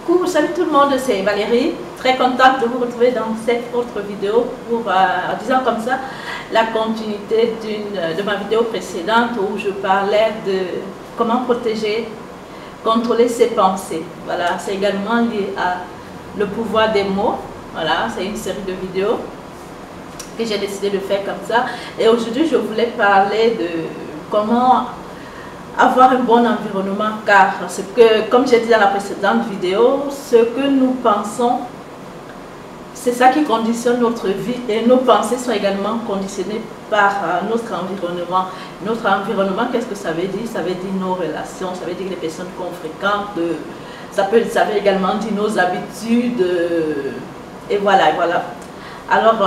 Coucou, salut tout le monde, c'est Valérie. Très contente de vous retrouver dans cette autre vidéo pour, disons comme ça, la continuité de ma vidéo précédente où je parlais de comment protéger, contrôler ses pensées. Voilà, c'est également lié à le pouvoir des mots. Voilà, c'est une série de vidéos que j'ai décidé de faire comme ça. Et aujourd'hui, je voulais parler de comment avoir un bon environnement, car ce que, comme j'ai dit dans la précédente vidéo, ce que nous pensons, c'est ça qui conditionne notre vie, et nos pensées sont également conditionnées par notre environnement. Notre environnement, qu'est-ce que ça veut dire? Ça veut dire nos relations, ça veut dire les personnes qu'on fréquente, ça veut également dire nos habitudes, et voilà, et voilà. Alors,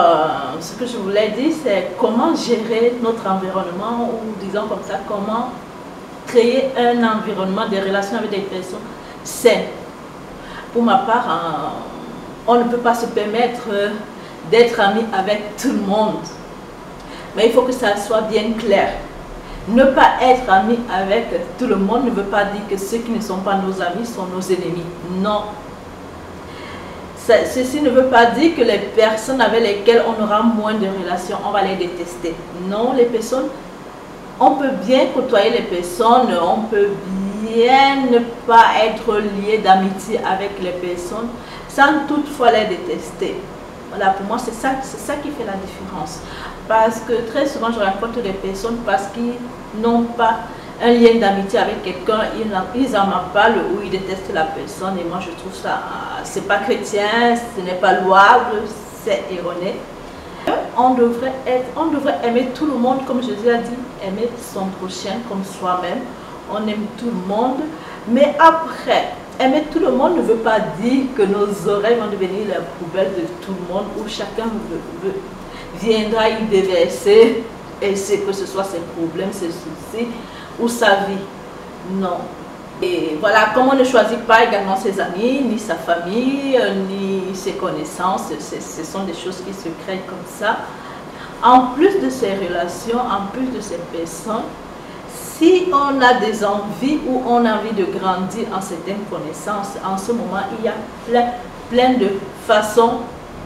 ce que je voulais dire, c'est comment gérer notre environnement, ou disons comme ça, comment créer un environnement de relations avec des personnes saines. Pour ma part, on ne peut pas se permettre d'être ami avec tout le monde. Mais il faut que ça soit bien clair. Ne pas être ami avec tout le monde ne veut pas dire que ceux qui ne sont pas nos amis sont nos ennemis. Non. Ceci ne veut pas dire que les personnes avec lesquelles on aura moins de relations, on va les détester. Non, les personnes, on peut bien côtoyer les personnes, on peut bien ne pas être lié d'amitié avec les personnes sans toutefois les détester. Voilà, pour moi, c'est ça qui fait la différence. Parce que très souvent, je rencontre des personnes parce qu'ils n'ont pas un lien d'amitié avec quelqu'un, ils en parlent ou ils détestent la personne. Et moi, je trouve ça, c'est pas chrétien, ce n'est pas louable, c'est erroné. On devrait aimer tout le monde, comme je vous ai dit, aimer son prochain comme soi-même. On aime tout le monde, mais après, aimer tout le monde ne veut pas dire que nos oreilles vont devenir la poubelle de tout le monde, où chacun viendra y déverser, et c'est que ce soit ses problèmes, ses soucis ou sa vie. Non. Et voilà, comme on ne choisit pas également ses amis, ni sa famille, ni ses connaissances, ce sont des choses qui se créent comme ça. En plus de ces relations, en plus de ces personnes, si on a des envies ou on a envie de grandir en certaines connaissances, en ce moment, il y a plein de façons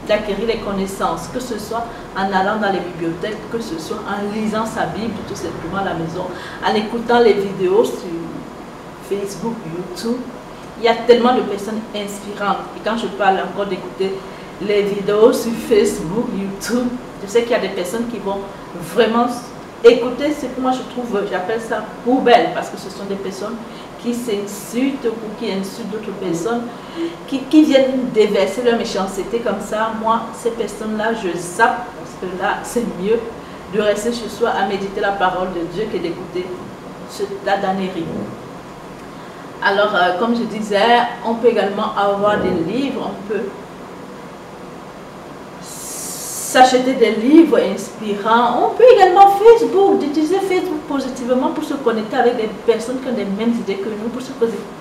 d'acquérir les connaissances, que ce soit en allant dans les bibliothèques, que ce soit en lisant sa Bible tout simplement à la maison, en écoutant les vidéos sur Facebook, YouTube. Il y a tellement de personnes inspirantes. Et quand je parle encore d'écouter les vidéos sur Facebook, YouTube, je sais qu'il y a des personnes qui vont vraiment écouter ce que moi je trouve, j'appelle ça poubelle, parce que ce sont des personnes qui s'insultent ou qui insultent d'autres personnes, qui viennent déverser leur méchanceté comme ça. Moi, ces personnes-là, je zappe, parce que là, c'est mieux de rester chez soi à méditer la parole de Dieu que d'écouter la damnerie. Alors, comme je disais, on peut également avoir des livres, on peut s'acheter des livres inspirants. On peut également d'utiliser Facebook positivement pour se connecter avec des personnes qui ont les mêmes idées que nous, pour se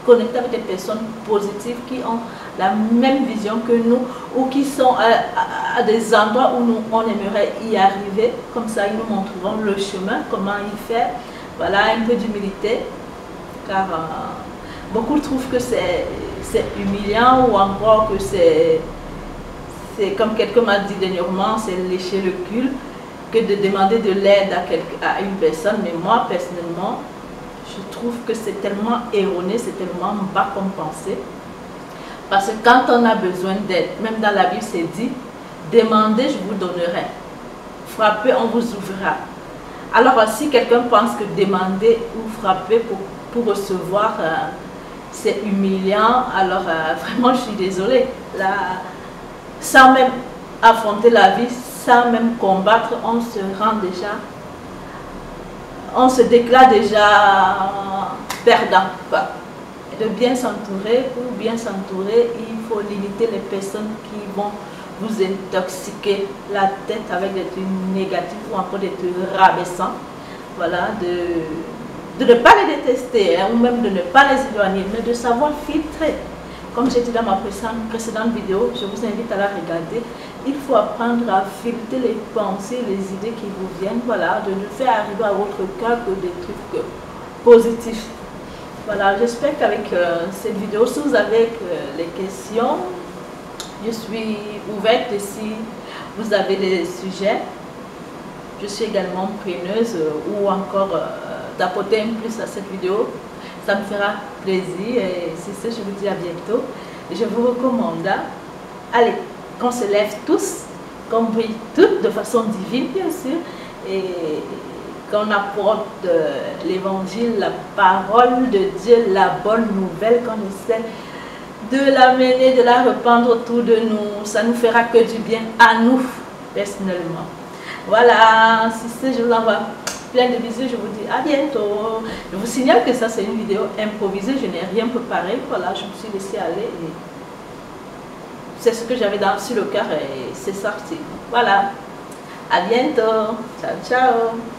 connecter avec des personnes positives qui ont la même vision que nous ou qui sont à des endroits où nous, on aimerait y arriver. Comme ça, ils nous montreront le chemin, comment y faire. Voilà, un peu d'humilité, car beaucoup trouvent que c'est humiliant ou encore que c'est comme quelqu'un m'a dit dernièrement, c'est lécher le cul que de demander de l'aide à une personne. Mais moi, personnellement, je trouve que c'est tellement erroné, c'est tellement bas compensé. Parce que quand on a besoin d'aide, même dans la Bible, c'est dit, demandez, je vous donnerai. Frappez, on vous ouvrira. Alors, si quelqu'un pense que demander ou frapper pour recevoir, c'est humiliant, alors vraiment, je suis désolée. Là, sans même affronter la vie, sans même combattre, on se rend déjà, on se déclare déjà perdant. De bien s'entourer, pour bien s'entourer, il faut limiter les personnes qui vont vous intoxiquer la tête avec des trucs négatifs ou encore des trucs rabaissants. Voilà, de ne pas les détester, hein, ou même de ne pas les éloigner, mais de savoir filtrer. Comme j'ai dit dans ma précédente vidéo, je vous invite à la regarder. Il faut apprendre à filtrer les pensées, les idées qui vous viennent, voilà, de ne faire arriver à votre cœur que des trucs positifs. Voilà, j'espère qu'avec cette vidéo, si vous avez les questions, je suis ouverte. Et si vous avez des sujets, je suis également preneuse ou encore d'apporter un plus à cette vidéo. Ça me fera plaisir. Et c'est ce, je vous dis à bientôt. Et je vous recommande, allez, qu'on se lève tous, qu'on brille toutes de façon divine, bien sûr, et qu'on apporte l'évangile, la parole de Dieu, la bonne nouvelle, qu'on essaie de l'amener, de la répandre autour de nous. Ça nous fera que du bien à nous, personnellement. Voilà, si c'est, je vous envoie plein de bisous, je vous dis à bientôt. Je vous signale que ça c'est une vidéo improvisée, je n'ai rien préparé. Voilà, je me suis laissée aller et c'est ce que j'avais sur le cœur et c'est sorti. Voilà, à bientôt. Ciao, ciao.